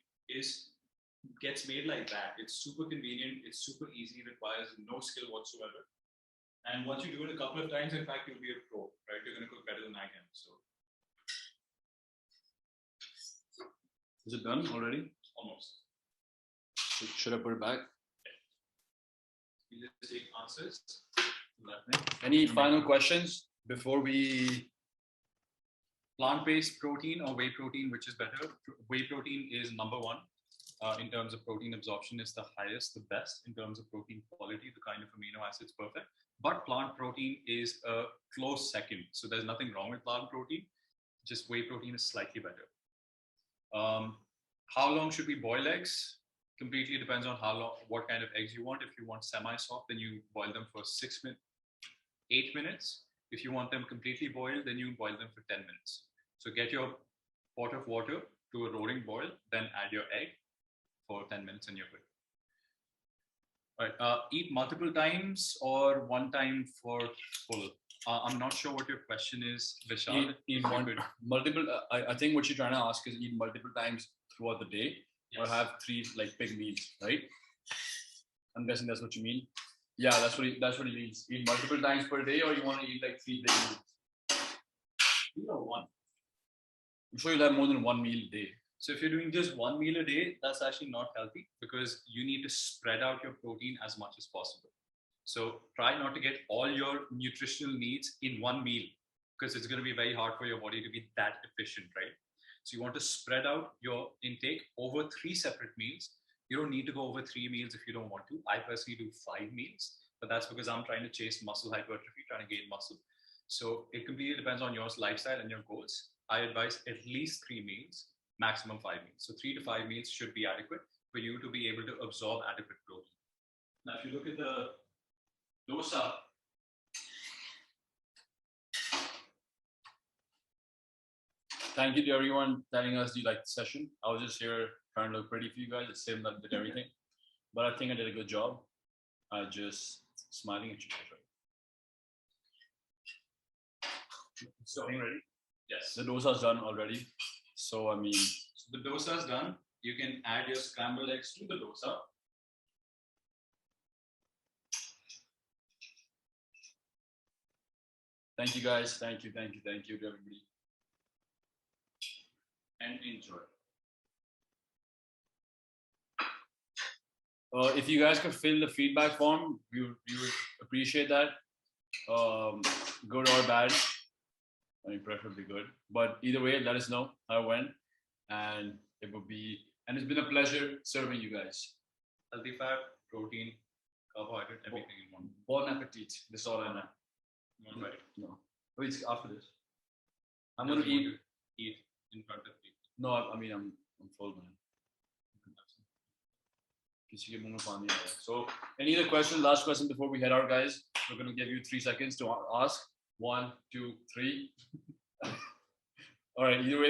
gets made like that. It's super convenient. It's super easy. Requires no skill whatsoever. And once you do it a couple of times, in fact, you'll be a pro, right? You're going to cook better than I can. So. Is it done already? Almost. Should I put it back? We'll just take answers. Any final questions before we? Plant-based protein or whey protein, which is better? Whey protein is number one in terms of protein absorption. It's the highest, the best in terms of protein quality, the kind of amino acids perfect. But plant protein is a close second. So there's nothing wrong with plant protein. Just whey protein is slightly better. How long should we boil eggs? Completely depends on what kind of eggs you want. If you want semi-soft, then you boil them for 8 minutes. If you want them completely boiled, then you boil them for 10 minutes. So get your pot of water to a roaring boil, then add your egg for 10 minutes and you're good. All right, eat multiple times or one time for full? I'm not sure what your question is, Vishal. Eat multiple. I think what you're trying to ask is eat multiple times throughout the day, yes, or have 3 like big meals, right? I'm guessing that's what you mean. Yeah, that's what he means. Eat multiple times per day, or you want to eat like 3 big meals? Either one. I'm sure you'll have more than 1 meal a day. So if you're doing just 1 meal a day, that's actually not healthy because you need to spread out your protein as much as possible. So try not to get all your nutritional needs in 1 meal because it's going to be very hard for your body to be that efficient, right? So you want to spread out your intake over 3 separate meals. You don't need to go over 3 meals if you don't want to. I personally do 5 meals, but that's because I'm trying to chase muscle hypertrophy, trying to gain muscle. So it completely depends on your lifestyle and your goals. I advise at least 3 meals, maximum 5 meals. So 3 to 5 meals should be adequate for you to be able to absorb adequate protein. Now, if you look at the dosa, thank you to everyone telling us you liked the session. I was just here trying to look pretty for you guys. It's same that did everything, but I think I did a good job. I just smiling at you guys. So ready? Yes. The dosa is done already. So I mean, so the dosa is done. You can add your scrambled eggs to the dosa. Thank you guys. Thank you to everybody. And enjoy. If you guys could fill the feedback form, we would appreciate that. Good or bad. I mean, preferably good. But either way, let us know how it went. And it's been a pleasure serving you guys. Healthy fat, protein, carbohydrate, everything in one. Bon appetit. This is all I know. Right. No. Wait, after this. I'm going to eat in front of people. No, I mean, I'm full, man. So, any other question? Last question before we head out, guys. We're going to give you 3 seconds to ask. 1, 2, 3. All right. Either way.